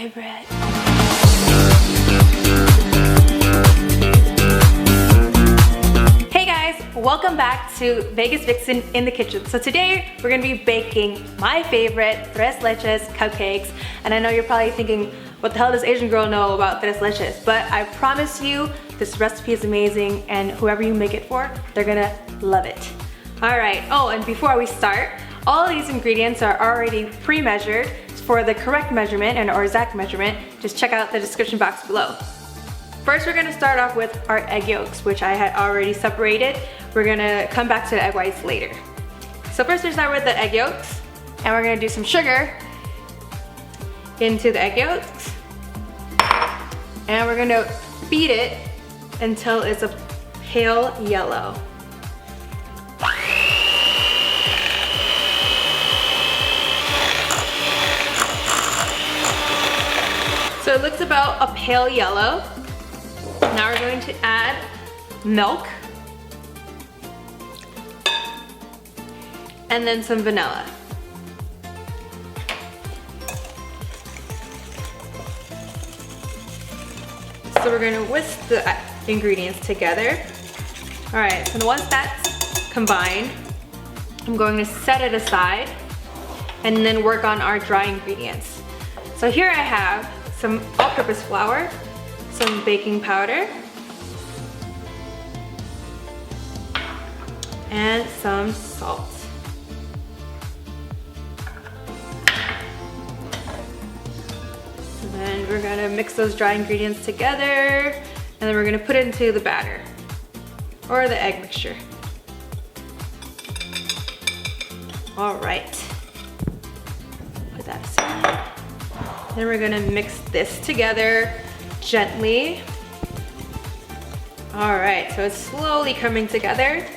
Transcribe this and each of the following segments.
favorite. Hey guys, welcome back to Vegas Vixen in the kitchen. So today we're gonna be baking my favorite tres leches cupcakes. And I know you're probably thinking, what the hell does Asian girl know about tres leches? But I promise you, this recipe is amazing, and whoever you make it for, they're gonna love it. All right, oh, and before we start, all these ingredients are already pre-measured. For the correct measurement and or exact measurement, just check out the description box below. First, we're gonna start off with our egg yolks, which I had already separated. We're gonna come back to the egg whites later. So first we start with the egg yolks, and we're gonna do some sugar into the egg yolks. And we're gonna beat it until it's a pale yellow. So it looks about a pale yellow. Now we're going to add milk and then some vanilla. So we're gonna whisk the ingredients together. All right, so once that's combined, I'm going to set it aside and then work on our dry ingredients. So here I have some all-purpose flour, some baking powder, and some salt. And then we're gonna mix those dry ingredients together, and then we're gonna put it into the batter, or the egg mixture. All right, put that aside. Then we're gonna mix this together gently. All right, so it's slowly coming together.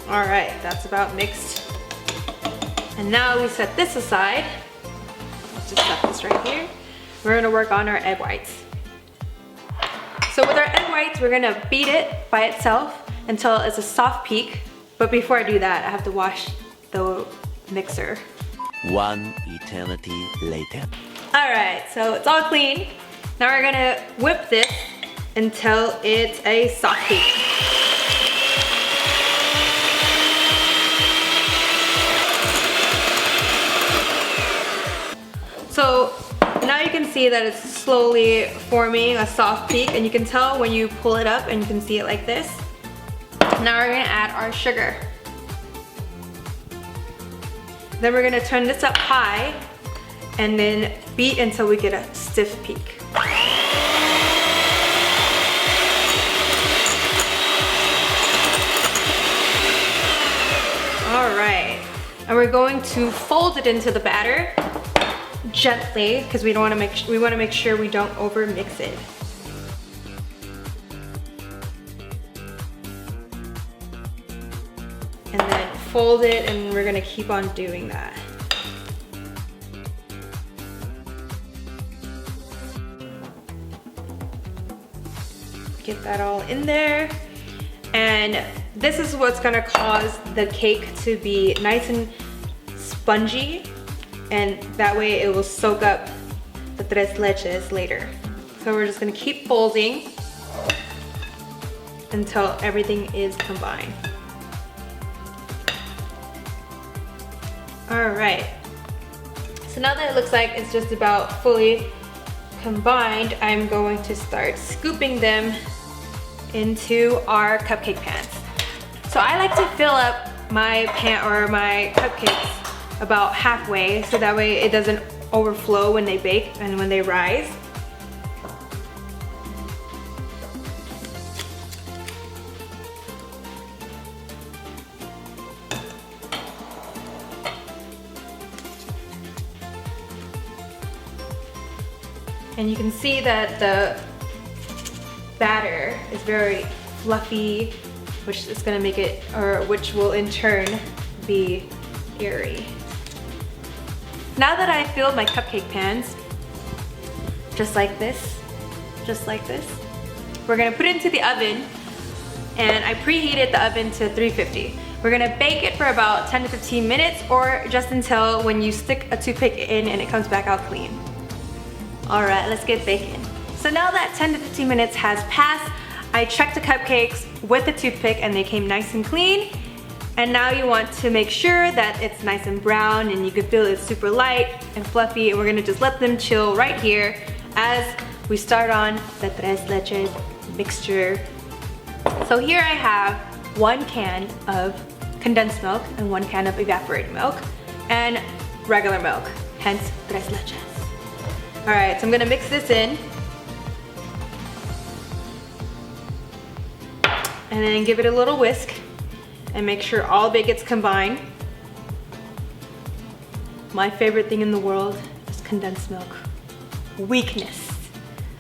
All right, that's about mixed. And now we set this aside. Let's just set this right here. We're gonna work on our egg whites. So with our egg whites, we're gonna beat it by itself until it's a soft peak. But before I do that, I have to wash the mixer. One eternity later. All right, so it's all clean. Now we're gonna whip this until it's a soft peak. So now you can see that it's slowly forming a soft peak, and you can tell when you pull it up and you can see it like this. Now we're gonna add our sugar. Then we're gonna turn this up high and then beat until we get a stiff peak. All right, and we're going to fold it into the batter gently because we want to make sure we don't over mix it. And then fold it, and we're gonna keep on doing that. Get that all in there. And this is what's gonna cause the cake to be nice and spongy, and that way it will soak up the tres leches later. So we're just gonna keep folding until everything is combined. All right, so now that it looks like it's just about fully combined, I'm going to start scooping them into our cupcake pans. So I like to fill up my pan or my cupcakes about halfway, so that way it doesn't overflow when they bake and when they rise. And you can see that the batter is very fluffy, which is gonna make it, or which will in turn be airy. Now that I filled my cupcake pans, just like this, we're gonna put it into the oven and I preheated the oven to 350. We're gonna bake it for about 10 to 15 minutes or just until when you stick a toothpick in and it comes back out clean. All right, let's get baking. So now that 10 to 15 minutes has passed, I checked the cupcakes with the toothpick and they came nice and clean. And now you want to make sure that it's nice and brown and you can feel it's super light and fluffy, and we're gonna just let them chill right here as we start on the tres leches mixture. So here I have 1 can of condensed milk and 1 can of evaporated milk and regular milk, hence tres leches. All right, so I'm gonna mix this in and then give it a little whisk and make sure all of it gets combined. My favorite thing in the world is condensed milk. Weakness.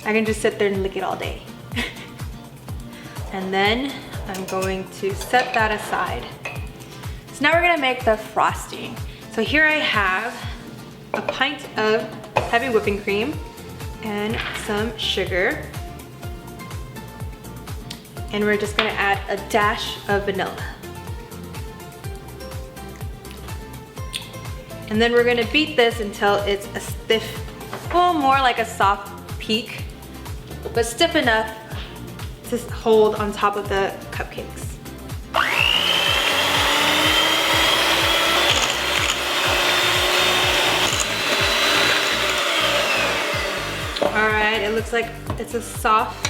I can just sit there and lick it all day. And then I'm going to set that aside. So now we're gonna make the frosting. So here I have a pint of heavy whipping cream and some sugar. And we're just gonna add a dash of vanilla. And then we're gonna beat this until it's a stiff, well, more like a soft peak, but stiff enough to hold on top of the cupcakes. All right, it looks like it's a soft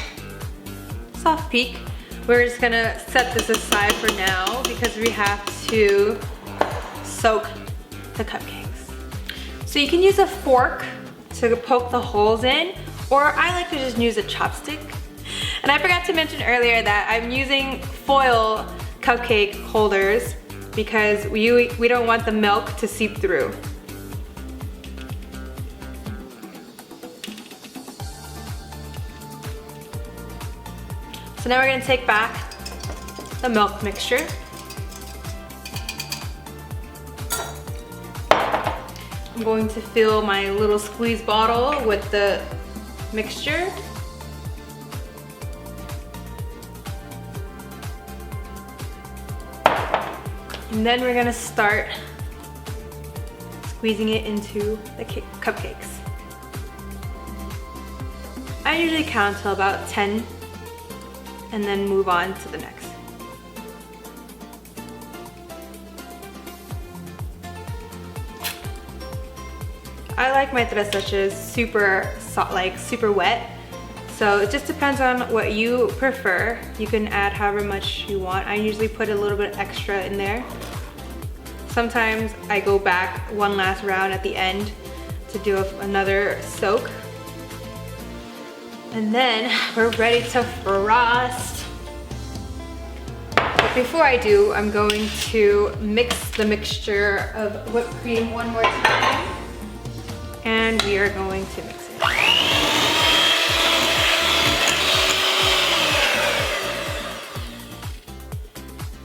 peak. We're just gonna set this aside for now because we have to soak the cupcakes. So you can use a fork to poke the holes in, or I like to just use a chopstick. And I forgot to mention earlier that I'm using foil cupcake holders because we don't want the milk to seep through. So now we're gonna take back the milk mixture. I'm going to fill my little squeeze bottle with the mixture. And then we're gonna start squeezing it into the cupcakes. I usually count till about 10 and then move on to the next. I like my tres leches super super wet. So it just depends on what you prefer. You can add however much you want. I usually put a little bit extra in there. Sometimes I go back one last round at the end to do another soak. And then we're ready to frost. But before I do, I'm going to mix the mixture of whipped cream one more time. And we are going to mix it.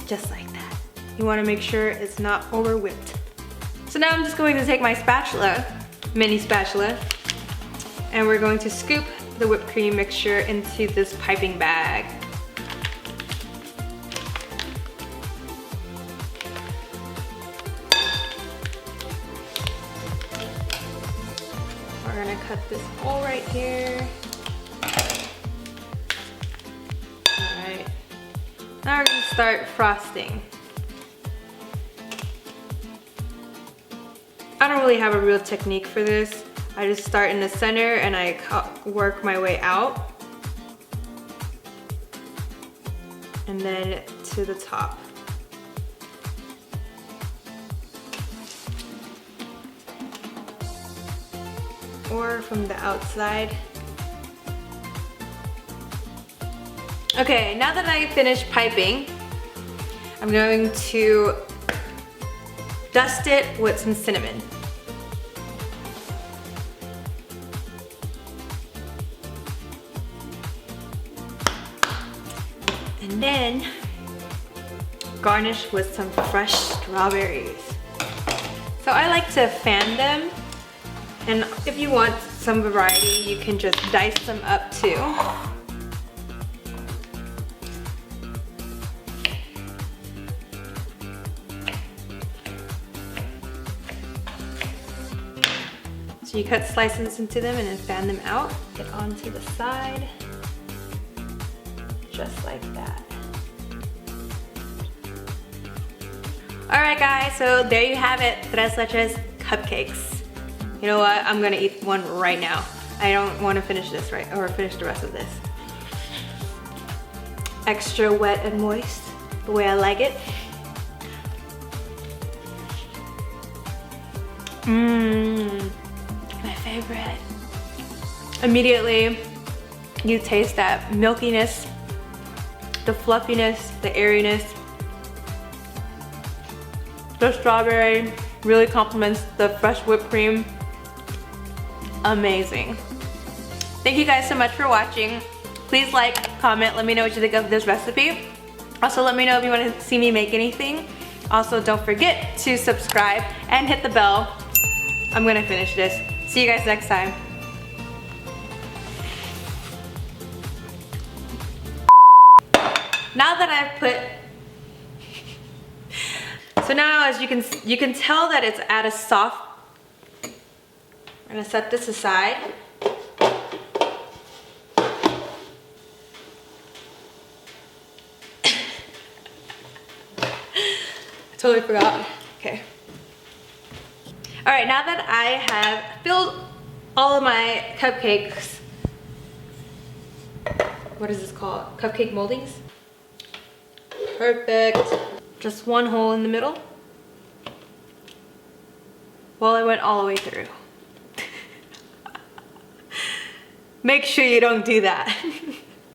Just like that. You want to make sure it's not over whipped. So now I'm just going to take my spatula, mini spatula, and we're going to scoop the whipped cream mixture into this piping bag. We're gonna cut this hole right here. Alright. Now we're gonna start frosting. I don't really have a real technique for this. I just start in the center and I work my way out. And then to the top. Or from the outside. Okay, now that I finished piping, I'm going to dust it with some cinnamon. And then garnish with some fresh strawberries. So I like to fan them, and if you want some variety, you can just dice them up too. So you cut slices into them and then fan them out. Get onto the side, just like that. All right guys, so there you have it, Tres Leches Cupcakes. You know what, I'm gonna eat one right now. I don't wanna finish this finish the rest of this. Extra wet and moist, the way I like it. Mmm, my favorite. Immediately, you taste that milkiness, the fluffiness, the airiness. The strawberry really complements the fresh whipped cream. Amazing. Thank you guys so much for watching. Please like, comment, let me know what you think of this recipe. Also, let me know if you want to see me make anything. Also, don't forget to subscribe and hit the bell. I'm gonna finish this. See you guys next time. Now that I've put, so now as you can tell that it's at a soft. I'm gonna set this aside. I totally forgot. Okay. All right, now that I have filled all of my cupcakes, what is this called? Cupcake moldings? Perfect. Just one hole in the middle. Well, it went all the way through. Make sure you don't do that.